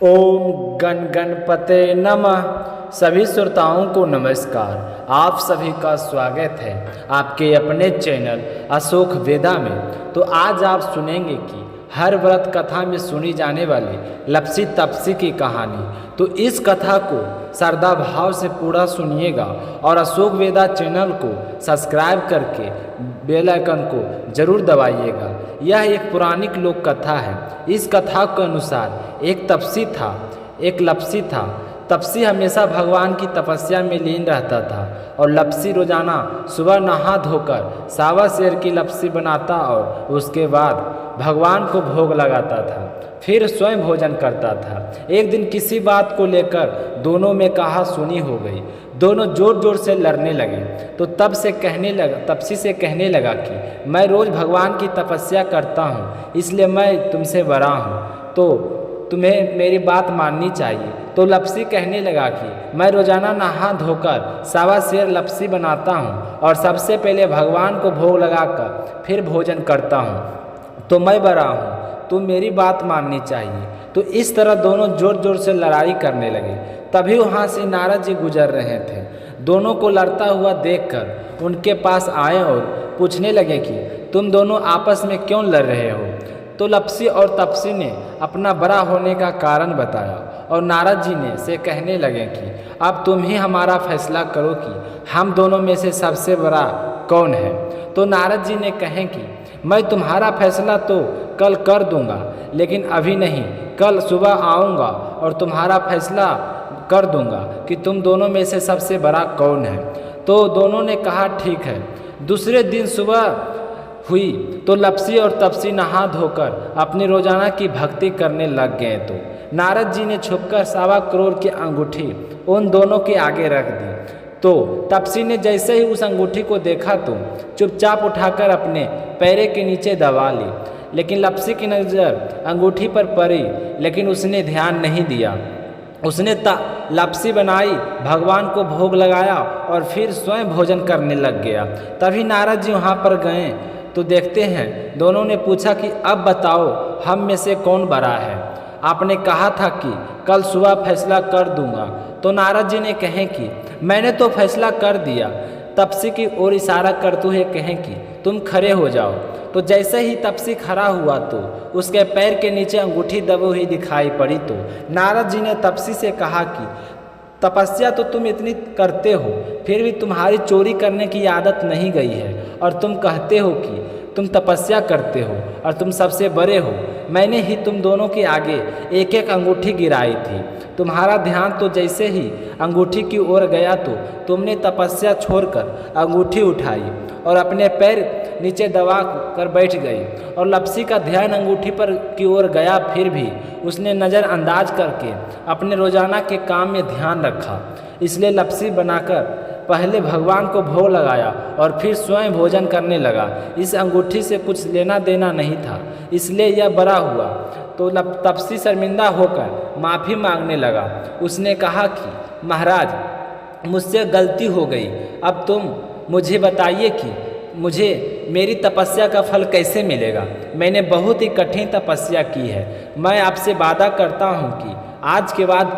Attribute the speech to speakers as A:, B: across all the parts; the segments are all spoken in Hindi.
A: ओम गण गणपते नमः। सभी श्रोताओं को नमस्कार। आप सभी का स्वागत है आपके अपने चैनल अशोक वेदा में। तो आज आप सुनेंगे कि हर व्रत कथा में सुनी जाने वाली लपसी तपसी की कहानी। तो इस कथा को श्रद्धा भाव से पूरा सुनिएगा और अशोक वेदा चैनल को सब्सक्राइब करके बेल आइकन को जरूर दबाइएगा। यह एक पौराणिक लोक कथा है। इस कथा के अनुसार एक तपसी था, एक लपसी था। तपसी हमेशा भगवान की तपस्या में लीन रहता था और लपसी रोजाना सुबह नहा धोकर सावा शेर की लपसी बनाता और उसके बाद भगवान को भोग लगाता था, फिर स्वयं भोजन करता था। एक दिन किसी बात को लेकर दोनों में कहा सुनी हो गई। दोनों जोर जोर से लड़ने लगे। तो तपसी से कहने लगा कि मैं रोज भगवान की तपस्या करता हूँ, इसलिए मैं तुमसे बड़ा हूँ, तो तुम्हें मेरी बात माननी चाहिए। तो लपसी कहने लगा कि मैं रोजाना नहा धोकर सावा शेर लपसी बनाता हूँ और सबसे पहले भगवान को भोग लगाकर फिर भोजन करता हूँ, तो मैं बड़ा हूँ, तो मेरी बात माननी चाहिए। तो इस तरह दोनों जोर जोर से लड़ाई करने लगे। तभी वहाँ से नारद जी गुजर रहे थे। दोनों को लड़ता हुआ देखकर उनके पास आए और पूछने लगे कि तुम दोनों आपस में क्यों लड़ रहे हो। तो लपसी और तपसी ने अपना बड़ा होने का कारण बताया और नारद जी ने से कहने लगे कि अब तुम ही हमारा फैसला करो कि हम दोनों में से सबसे बड़ा कौन है। तो नारद जी ने कहे कि मैं तुम्हारा फैसला तो कल कर दूंगा, लेकिन अभी नहीं, कल सुबह आऊँगा और तुम्हारा फैसला कर दूंगा कि तुम दोनों में से सबसे बड़ा कौन है। तो दोनों ने कहा ठीक है। दूसरे दिन सुबह हुई तो लपसी और तपसी नहा धोकर अपनी रोजाना की भक्ति करने लग गए। तो नारद जी ने छुपकर 1.25 करोड़ की अंगूठी उन दोनों के आगे रख दी। तो तपसी ने जैसे ही उस अंगूठी को देखा तो चुपचाप उठाकर अपने पैरे के नीचे दबा ली। लेकिन लपसी की नज़र अंगूठी पर पड़ी, लेकिन उसने ध्यान नहीं दिया। उसने लपसी बनाई, भगवान को भोग लगाया और फिर स्वयं भोजन करने लग गया। तभी नारद जी वहाँ पर गए तो देखते हैं दोनों ने पूछा कि अब बताओ हम में से कौन बड़ा है। आपने कहा था कि कल सुबह फैसला कर दूंगा। तो नारद जी ने कहे कि मैंने तो फैसला कर दिया। तपसी की ओर इशारा करते हुए कहें कि तुम खड़े हो जाओ। तो जैसे ही तपसी खड़ा हुआ तो उसके पैर के नीचे अंगूठी दबी हुई दिखाई पड़ी। तो नारद जी ने तपसी से कहा कि तपस्या तो तुम इतनी करते हो, फिर भी तुम्हारी चोरी करने की आदत नहीं गई है और तुम कहते हो कि तुम तपस्या करते हो और तुम सबसे बड़े हो। मैंने ही तुम दोनों के आगे एक एक अंगूठी गिराई थी। तुम्हारा ध्यान तो जैसे ही अंगूठी की ओर गया तो तुमने तपस्या छोड़कर अंगूठी उठाई और अपने पैर नीचे दबा कर बैठ गई। और लपसी का ध्यान अंगूठी पर की ओर गया, फिर भी उसने नज़रअंदाज करके अपने रोजाना के काम में ध्यान रखा। इसलिए लपसी बनाकर पहले भगवान को भोग लगाया और फिर स्वयं भोजन करने लगा। इस अंगूठी से कुछ लेना देना नहीं था, इसलिए यह बड़ा हुआ। तो तपसी शर्मिंदा होकर माफ़ी मांगने लगा। उसने कहा कि महाराज, मुझसे गलती हो गई। अब तुम मुझे बताइए कि मुझे मेरी तपस्या का फल कैसे मिलेगा। मैंने बहुत ही कठिन तपस्या की है। मैं आपसे वादा करता हूँ कि आज के बाद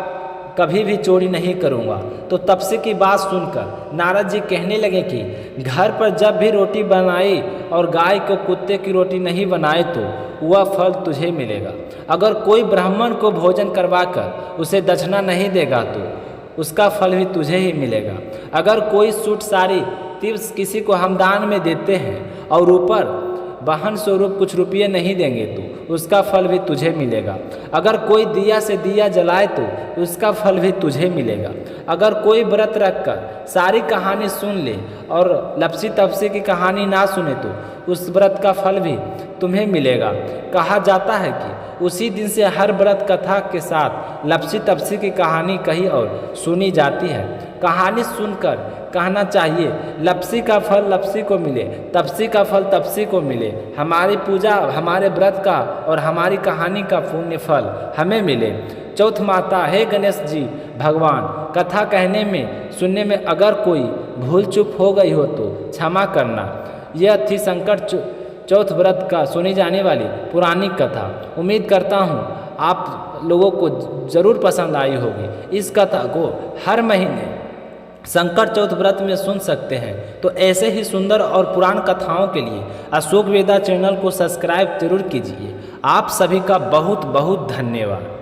A: कभी भी चोरी नहीं करूँगा। तो तपसी की बात सुनकर नारद जी कहने लगे कि घर पर जब भी रोटी बनाई और गाय को कुत्ते की रोटी नहीं बनाए तो वह फल तुझे मिलेगा। अगर कोई ब्राह्मण को भोजन करवाकर उसे दक्षिणा नहीं देगा तो उसका फल भी तुझे ही मिलेगा। अगर कोई सूट साड़ी तिप्स किसी को हम दान में देते हैं और ऊपर वाहन स्वरूप कुछ रुपये नहीं देंगे तो उसका फल भी तुझे मिलेगा। अगर कोई दिया से दिया जलाए तो उसका फल भी तुझे मिलेगा। अगर कोई व्रत रखकर सारी कहानी सुन ले और लपसी तपसी की कहानी ना सुने तो उस व्रत का फल भी तुम्हें मिलेगा। कहा जाता है कि उसी दिन से हर व्रत कथा के साथ लपसी तपसी की कहानी कही और सुनी जाती है। कहानी सुनकर कहना चाहिए लपसी का फल लपसी को मिले, तपसी का फल तपसी को मिले। हमारी पूजा, हमारे व्रत का और हमारी कहानी का पुण्य फल हमें मिले। चौथ माता, हे गणेश जी भगवान, कथा कहने में सुनने में अगर कोई भूल चूक हो गई हो तो क्षमा करना। यह थी चौथ व्रत का सुनी जाने वाली पुरानी कथा। उम्मीद करता हूँ आप लोगों को ज़रूर पसंद आई होगी। इस कथा को हर महीने संकट चौथ व्रत में सुन सकते हैं। तो ऐसे ही सुंदर और पुराण कथाओं के लिए अशोक वेदा चैनल को सब्सक्राइब जरूर कीजिए। आप सभी का बहुत बहुत धन्यवाद।